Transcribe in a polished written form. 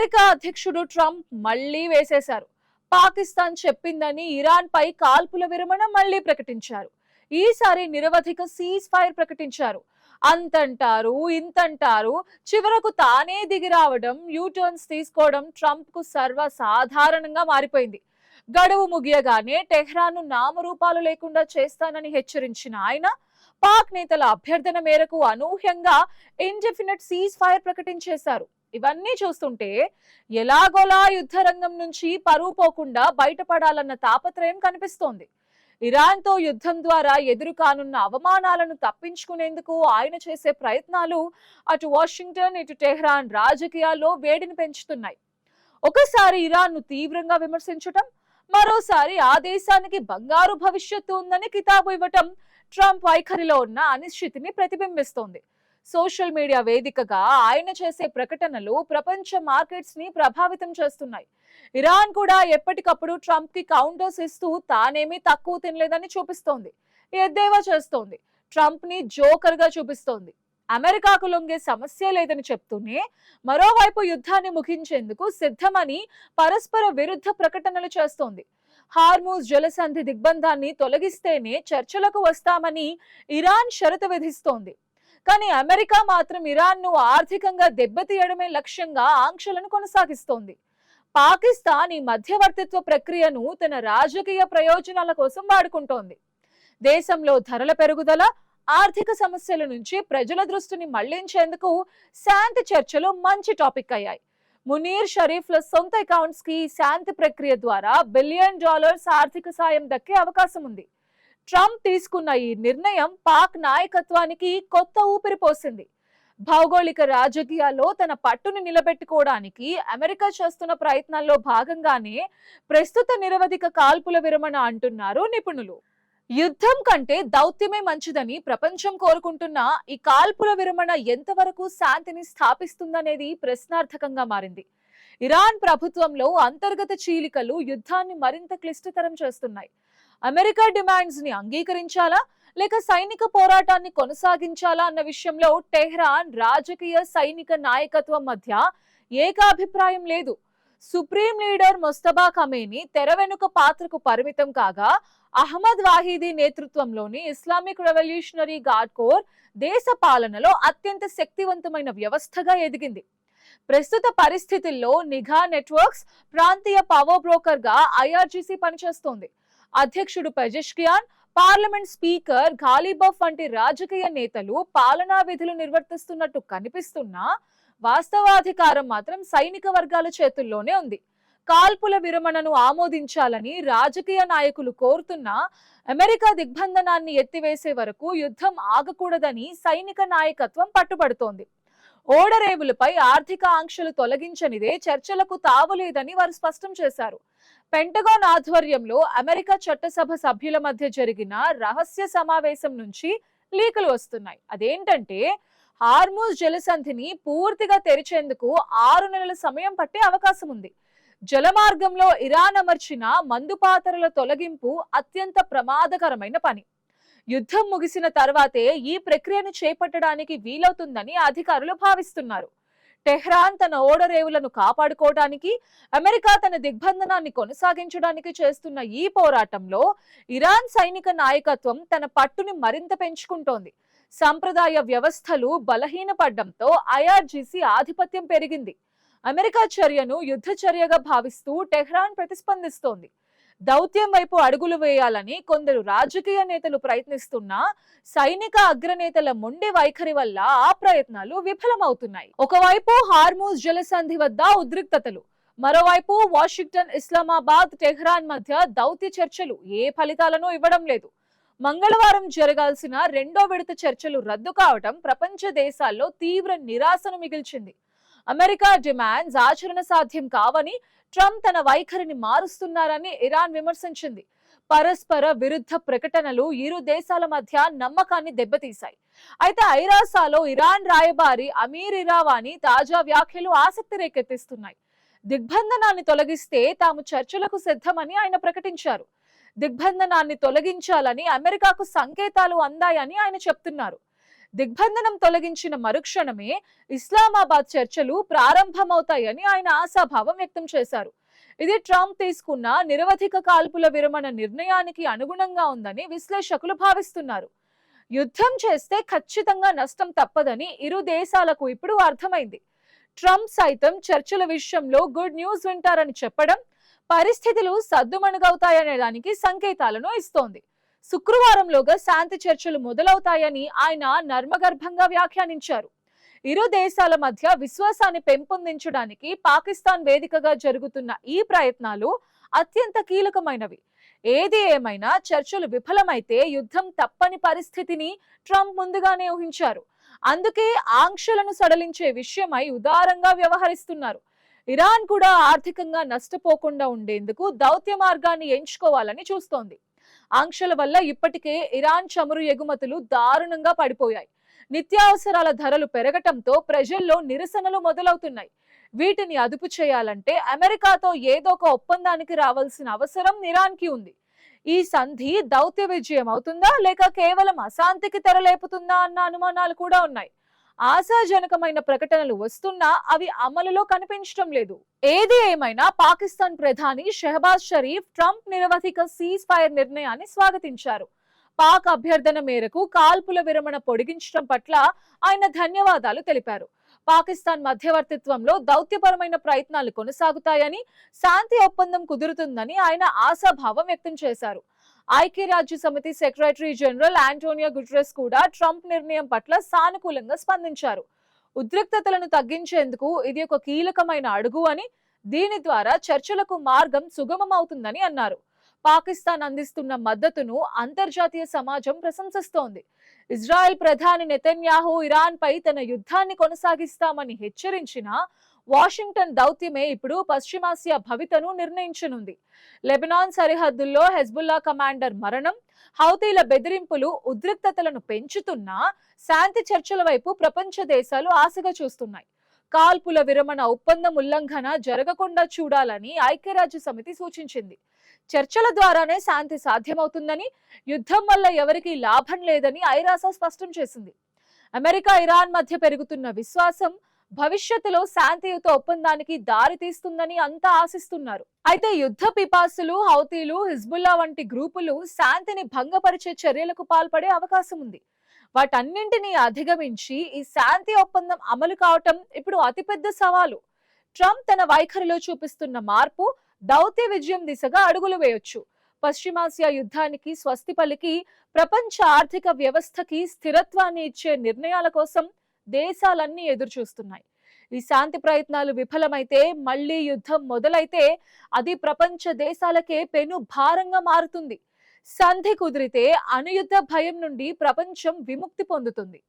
America అధ్యక్షుడు Trump మళ్లీ వేసేశారు. పాకిస్తాన్ చెప్పిందని ఇరాన్ పై కాల్పుల విరమణ మళ్లీ ప్రకటించారు. ఈసారి నిరవధిక సీజ్ ఫైర్ ప్రకటించారు. అంతంటారు ఇంతంటారు, చివరకు తానే దిగి రావడం, యూటర్న్స్ తీసుకోవడం ట్రంప్ కు సర్వసాధారణంగా మారిపోయింది. గడువు ముగియగానే టెహ్రాన్ నామరూపాలు లేకుండా చేస్తానని హెచ్చరించిన ఆయన పాక్ నేతల అభ్యర్థన మేరకు అనూహ్యంగా ఇండెఫినిట్ సీజ్ ఫైర్ ప్రకటించేశారు. ఇవన్నీ చూస్తుంటే ఎలాగోలా యుద్ధ రంగం నుంచి పరువు పోకుండా బయటపడాలన్న తాపత్రయం కనిపిస్తోంది. ఇరాన్ తో యుద్ధం ద్వారా ఎదురు కానున్న అవమానాలను తప్పించుకునేందుకు ఆయన చేసే ప్రయత్నాలు అటు వాషింగ్టన్ ఇటు టెహ్రాన్ రాజకీయాల్లో వేడిని పెంచుతున్నాయి. ఒకసారి ఇరాన్ ను తీవ్రంగా విమర్శించటం, మరోసారి ఆ దేశానికి బంగారు భవిష్యత్తు ఉందని కితాబు ఇవ్వటం ట్రంప్ వైఖరిలో ఉన్న అనిశ్చితిని ప్రతిబింబిస్తోంది. సోషల్ మీడియా వేదికగా ఆయన చేసే ప్రకటనలు ప్రపంచ మార్కెట్స్ ని ప్రభావితం చేస్తున్నాయి. ఇరాన్ కూడా ఎప్పటికప్పుడు ట్రంప్ కి కౌంటర్స్ ఇస్తూ తానేమీ తక్కువ తినలేదని చూపిస్తోంది, ఎద్దేవా చేస్తోంది, ట్రంప్ ని జోకర్ గా చూపిస్తోంది. అమెరికాకు లొంగే సమస్య లేదని చెప్తూనే మరోవైపు యుద్ధాన్ని ముగించేందుకు సిద్ధమని పరస్పర విరుద్ధ ప్రకటనలు చేస్తోంది. హార్మూజ్ జలసంధి దిగ్బంధాన్ని తొలగిస్తేనే చర్చలకు వస్తామని ఇరాన్ షరతు విధిస్తోంది. కానీ అమెరికా మాత్రం ఇరాన్ ను ఆర్థికంగా దెబ్బతీయడమే లక్ష్యంగా ఆంక్షలను కొనసాగిస్తోంది. పాకిస్తాన్ ఈ మధ్యవర్తిత్వ ప్రక్రియను తన రాజకీయ ప్రయోజనాల కోసం వాడుకుంటోంది. దేశంలో ధరల పెరుగుదల, ఆర్థిక సమస్యల నుంచి ప్రజల దృష్టిని మళ్లించేందుకు శాంతి చర్చలు మంచి టాపిక్ అయ్యాయి. మునీర్ షరీఫ్ల సొంత అకౌంట్స్ కి శాంతి ప్రక్రియ ద్వారా $1 బిలియన్ ఆర్థిక సాయం దక్కే అవకాశం ఉంది. ట్రంప్ తీసుకున్న ఈ నిర్ణయం పాక్ నాయకత్వానికి కొత్త ఊపిరి పోసింది. భౌగోళిక రాజకీయాల్లో తన పట్టును నిలబెట్టుకోవడానికి అమెరికా చేస్తున్న ప్రయత్నాల్లో భాగంగానే ప్రస్తుత నిరవధిక కాల్పుల విరమణ అంటున్నారు నిపుణులు. యుద్ధం కంటే దౌత్యమే మంచిదని ప్రపంచం కోరుకుంటున్న ఈ కాల్పుల విరమణ ఎంతవరకు శాంతిని స్థాపిస్తుందనేది ప్రశ్నార్థకంగా మారింది. ఇరాన్ ప్రభుత్వంలో అంతర్గత చీలికలు యుద్ధాన్ని మరింత క్లిష్టతరం చేస్తున్నాయి. అమెరికా డిమాండ్స్ ని అంగీకరించాలా లేక సైనిక పోరాటాన్ని కొనసాగించాలా అన్న విషయంలో టెహ్రాన్ రాజకీయ సైనిక నాయకత్వం మధ్య ఏకాభిప్రాయం లేదు. సుప్రీం లీడర్ ముస్తఫా ఖమేనీ తెర వెనుక పాత్రకు పరిమితం కాగా, అహ్మద్ వాహిదీ నేతృత్వంలోని ఇస్లామిక్ రెవల్యూషనరీ గార్డ్ కోర్ దేశ పాలనలో అత్యంత శక్తివంతమైన వ్యవస్థగా ఎదిగింది. ప్రస్తుత పరిస్థితుల్లో నిఘా నెట్వర్క్స్, ప్రాంతీయ పవర్ బ్రోకర్ గా ఐఆర్జీసీ పనిచేస్తోంది. అధ్యక్షుడు పెజెష్కియాన్, పార్లమెంట్ స్పీకర్ ఘాలిబఫ్ వంటి రాజకీయ నేతలు పాలనా విధులు నిర్వర్తిస్తున్నట్టు కనిపిస్తున్నా వాస్తవాధికారం మాత్రం సైనిక వర్గాల చేతుల్లోనే ఉంది. కాల్పుల విరమణను ఆమోదించాలని రాజకీయ నాయకులు కోరుతున్నా అమెరికా దిగ్బంధనాన్ని ఎత్తివేసే వరకు యుద్ధం ఆగకూడదని సైనిక నాయకత్వం పట్టుబడుతోంది. ఓడరేవులపై ఆర్థిక ఆంక్షలు తొలగించనిదే చర్చలకు తావులేదని వారు స్పష్టం చేశారు. పెంటగాన్ ఆధ్వర్యంలో అమెరికా చట్టసభ సభ్యుల మధ్య జరిగిన రహస్య సమావేశం నుంచి లీకులు వస్తున్నాయి. అదేంటంటే హార్మూజ్ జలసంధిని పూర్తిగా తెరిచేందుకు 6 నెలల సమయం పట్టే అవకాశం ఉంది. జలమార్గంలో ఇరాన్ అమర్చిన మందుపాతరల తొలగింపు అత్యంత ప్రమాదకరమైన పని. యుద్ధం ముగిసిన తర్వాతే ఈ ప్రక్రియను చేపట్టడానికి వీలవుతుందని అధికారులు భావిస్తున్నారు. టెహ్రాన్ తన ఓడరేవులను కాపాడుకోవడానికి, అమెరికా తన దిగ్బంధనాన్ని కొనసాగించడానికి చేస్తున్న ఈ పోరాటంలో ఇరాన్ సైనిక నాయకత్వం తన పట్టుని మరింత పెంచుకుంటోంది. సంప్రదాయ వ్యవస్థలు బలహీనపడడంతో ఐఆర్జీసీ ఆధిపత్యం పెరిగింది. అమెరికా చర్యను యుద్ధ చర్యగా భావిస్తూ టెహ్రాన్ ప్రతిస్పందిస్తోంది. దౌత్యం వైపు అడుగులు వేయాలని కొందరు రాజకీయ నేతలు ప్రయత్నిస్తున్నా సైనిక అగ్రనేతల మొండి వైఖరి వల్ల ఆ ప్రయత్నాలు విఫలమవుతున్నాయి. ఒకవైపు హార్మూజ్ జలసంధి వద్ద ఉద్రిక్తతలు, మరోవైపు వాషింగ్టన్, ఇస్లామాబాద్, టెహ్రాన్ మధ్య దౌత్య చర్చలు ఏ ఫలితాలను ఇవ్వడం లేదు. మంగళవారం జరగాల్సిన 2వ విడత చర్చలు రద్దు కావడం ప్రపంచ దేశాల్లో తీవ్ర నిరాశను మిగిల్చింది. అమెరికా డిమాండ్స్ ఆచరణ సాధ్యం కావని, ట్రంప్ తన వైఖరిని మారుస్తున్నారని ఇరాన్ విమర్శించింది. పరస్పర విరుద్ధ ప్రకటనలు ఇరు దేశాల మధ్య నమ్మకాన్ని దెబ్బతీశాయి. అయితే ఐరాసాలో ఇరాన్ రాయబారి అమీర్ ఇరావానీ తాజా వ్యాఖ్యలు ఆసక్తి రేకెత్తిస్తున్నాయి. దిగ్బంధనాన్ని తొలగిస్తే తాము చర్చలకు సిద్ధమని ఆయన ప్రకటించారు. దిగ్బంధనాన్ని తొలగించాలని అమెరికాకు సంకేతాలు అందాయని ఆయన చెప్తున్నారు. దిగ్బంధనం తొలగించిన మరుక్షణమే ఇస్లామాబాద్ చర్చలు ప్రారంభమవుతాయని ఆయన ఆశాభావం వ్యక్తం చేశారు. ఇది ట్రంప్ తీసుకున్న నిరవధిక కాల్పుల విరమణ నిర్ణయానికి అనుగుణంగా ఉందని విశ్లేషకులు భావిస్తున్నారు. యుద్ధం చేస్తే ఖచ్చితంగా నష్టం తప్పదని ఇరు దేశాలకు ఇప్పుడు అర్థమైంది. ట్రంప్ సైతం చర్చల విషయంలో గుడ్ న్యూస్ వింటారని చెప్పడం పరిస్థితులు సద్దుమణుగవుతాయనే దానికి సంకేతాలను ఇస్తోంది. శుక్రవారంలోగా శాంతి చర్చలు మొదలవుతాయని ఆయన నర్మగర్భంగా వ్యాఖ్యానించారు. ఇరు దేశాల మధ్య విశ్వాసాన్ని పెంపొందించడానికి పాకిస్తాన్ వేదికగా జరుగుతున్న ఈ ప్రయత్నాలు అత్యంత కీలకమైనవి. ఏది ఏమైనా చర్చలు విఫలమైతే యుద్ధం తప్పని పరిస్థితిని ట్రంప్ ముందుగానే ఊహించారు. అందుకే ఆంక్షలను సడలించే విషయమై ఉదారంగా వ్యవహరిస్తున్నారు. ఇరాన్ కూడా ఆర్థికంగా నష్టపోకుండా ఉండేందుకు దౌత్య మార్గాన్ని ఎంచుకోవాలని చూస్తోంది. ఆంక్షల వల్ల ఇప్పటికే ఇరాన్ చమురు ఎగుమతులు దారుణంగా పడిపోయాయి. నిత్యావసరాల ధరలు పెరగటంతో ప్రజల్లో నిరసనలు మొదలవుతున్నాయి. వీటిని అదుపు చేయాలంటే అమెరికాతో ఏదో ఒక ఒప్పందానికి రావాల్సిన అవసరం ఇరాన్కి ఉంది. ఈ సంధి దౌత్య విజయం అవుతుందా లేక కేవలం అశాంతికి తెరలేపుతుందా అన్న అనుమానాలు కూడా ఉన్నాయి. ఆశాజనకమైన ప్రకటనలు వస్తున్నా అవి అమలులో కనిపించడం లేదు. ఏది ఏమైనా పాకిస్తాన్ ప్రధాని షెహబాజ్ షరీఫ్ ట్రంప్ నిరవధిక సీజ్ ఫైర్ నిర్ణయాన్ని స్వాగతించారు. పాక్ అభ్యర్థన మేరకు కాల్పుల విరమణ పొడిగించడం పట్ల ఆయన ధన్యవాదాలు తెలిపారు. పాకిస్తాన్ మధ్యవర్తిత్వంలో దౌత్యపరమైన ప్రయత్నాలు కొనసాగుతాయని, శాంతి ఒప్పందం కుదురుతుందని ఆయన ఆశాభావం వ్యక్తం చేశారు. ఐక్యరాజ్య సమితి సెక్రటరీ జనరల్ ఆంటోనియో గుటెరస్ కూడా ట్రంప్ నిర్ణయం పట్ల సానుకూలంగా స్పందించారు. ఉద్రిక్తతలను తగ్గించేందుకు ఇది ఒక కీలకమైన అడుగు అని, దీని ద్వారా చర్చలకు మార్గం సుగమమవుతుందని అన్నారు. పాకిస్తాన్ అందిస్తున్న మద్దతును అంతర్జాతీయ సమాజం ప్రశంసిస్తోంది. ఇజ్రాయెల్ ప్రధాని నెతన్యాహు ఇరాన్ పై తన యుద్ధాన్ని కొనసాగిస్తామని హెచ్చరించిన వాషింగ్టన్ దౌత్యమే ఇప్పుడు పశ్చిమాసియా భవితను నిర్ణయించనుంది. లెబనాన్ సరిహద్దుల్లో హెజ్బుల్లా కమాండర్ మరణం, హౌతీల బెదిరింపులు ఉద్రిక్తతలను పెంచుతున్నా శాంతి చర్చల వైపు ప్రపంచ దేశాలు ఆశగా చూస్తున్నాయి. కాల్పుల విరమణ ఒప్పందం ఉల్లంఘన జరగకుండా చూడాలని ఐక్యరాజ్య సమితి సూచించింది. చర్చల ద్వారానే శాంతి సాధ్యమవుతుందని, యుద్ధం వల్ల ఎవరికీ లాభం లేదని ఐరాస స్పష్టం చేసింది. అమెరికా ఇరాన్ మధ్య పెరుగుతున్న విశ్వాసం భవిష్యత్తులో శాంతియుత ఒప్పందానికి దారి తీస్తుందని అంతా ఆశిస్తున్నారు. అయితే యుద్ధ పిపాసులు, హౌతీలు, హిజ్బుల్లా వంటి గ్రూపులు శాంతిని భంగపరిచే చర్యలకు పాల్పడే అవకాశం ఉంది. వాటన్నింటినీ అధిగమించి ఈ శాంతి ఒప్పందం అమలు కావటం ఇప్పుడు అతిపెద్ద సవాలు. ట్రంప్ తన వైఖరిలో చూపిస్తున్న మార్పు దౌత్య విజయం దిశగా అడుగులు వేయొచ్చు. పశ్చిమాసియా యుద్ధానికి స్వస్తి పలికి ప్రపంచ ఆర్థిక వ్యవస్థకి స్థిరత్వాన్ని ఇచ్చే నిర్ణయాల కోసం దేశాలన్నీ ఎదురు చూస్తున్నాయి. ఈ శాంతి ప్రయత్నాలు విఫలమైతే, మళ్లీ యుద్ధం మొదలైతే అది ప్రపంచ దేశాలకే పెను భారంగా మారుతుంది. సంధి కుదిరితే అణుయుద్ధ భయం నుండి ప్రపంచం విముక్తి పొందుతుంది.